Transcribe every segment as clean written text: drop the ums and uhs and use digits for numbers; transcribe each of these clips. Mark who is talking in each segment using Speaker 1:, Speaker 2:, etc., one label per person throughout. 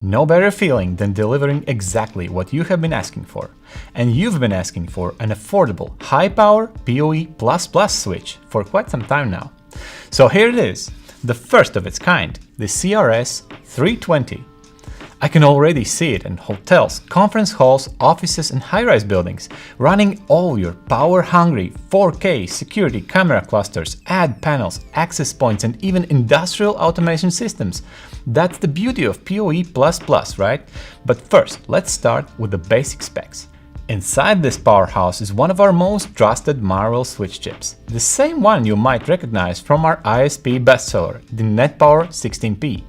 Speaker 1: No better feeling than delivering exactly what you have been asking for. And you've been asking for an affordable, high-power PoE++ switch for quite some time now. So here it is, the first of its kind, the Crs320. I can already see it in hotels, conference halls, offices and high-rise buildings, running all your power-hungry 4K security camera clusters, ad panels, access points and even industrial automation systems. That's the beauty of PoE++, right? But first, let's start with the basic specs. Inside this powerhouse is one of our most trusted Marvell switch chips, the same one you might recognize from our ISP bestseller, the NetPower 16P.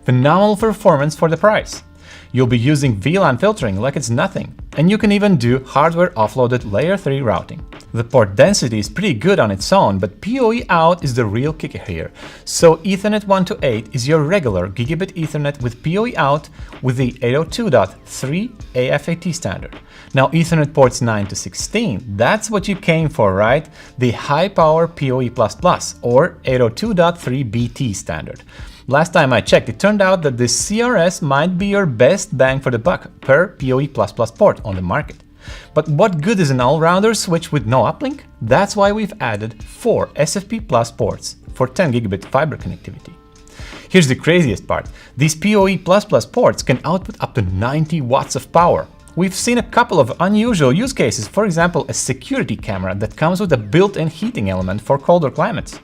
Speaker 1: Phenomenal performance for the price. You'll be using VLAN filtering like it's nothing, and you can even do hardware offloaded layer 3 routing. The port density is pretty good on its own, but PoE out is the real kicker here. So Ethernet 1 to 8 is your regular gigabit Ethernet with PoE out with the 802.3 AFAT standard. Now Ethernet ports 9 to 16, that's what you came for, right? The high power PoE++ or 802.3 BT standard. Last time I checked, it turned out that this CRS might be your best bang for the buck per PoE++ port on the market. But what good is an all-rounder switch with no uplink? That's why we've added 4 SFP+ ports for 10 gigabit fiber connectivity. Here's the craziest part. These PoE++ ports can output up to 90 watts of power. We've seen a couple of unusual use cases, for example a security camera that comes with a built-in heating element for colder climates.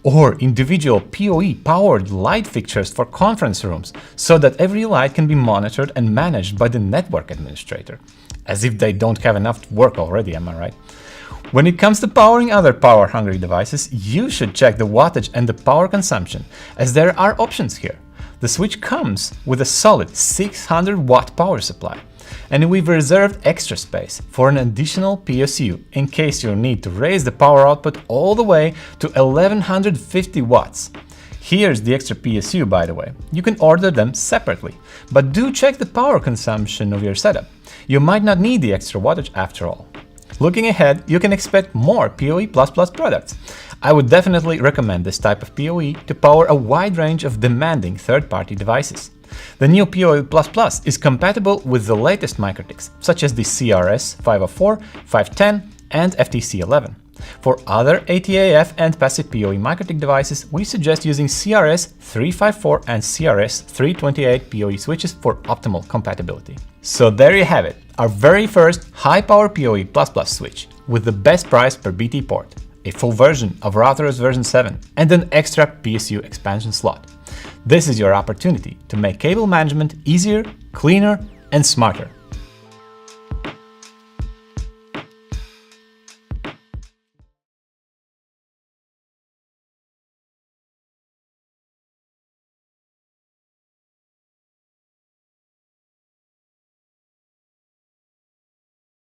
Speaker 1: Or individual PoE-powered light fixtures for conference rooms, so that every light can be monitored and managed by the network administrator. As if they don't have enough work already, am I right? When it comes to powering other power-hungry devices, you should check the wattage and the power consumption, as there are options here. The switch comes with a solid 600 watt power supply. And we've reserved extra space for an additional PSU in case you need to raise the power output all the way to 1150 watts. Here's the extra PSU, by the way. You can order them separately, but do check the power consumption of your setup. You might not need the extra wattage after all. Looking ahead, you can expect more PoE++ products. I would definitely recommend this type of PoE to power a wide range of demanding third-party devices. The new PoE++ is compatible with the latest Mikrotiks, such as the Crs504, 510 and FTC11. For other ATAF and passive PoE Mikrotik devices, we suggest using Crs354 and Crs320-8 PoE switches for optimal compatibility. So there you have it, our very first high-power PoE++ switch with the best price per BT port, a full version of Router's version 7 and an extra PSU expansion slot. This is your opportunity to make cable management easier, cleaner and smarter.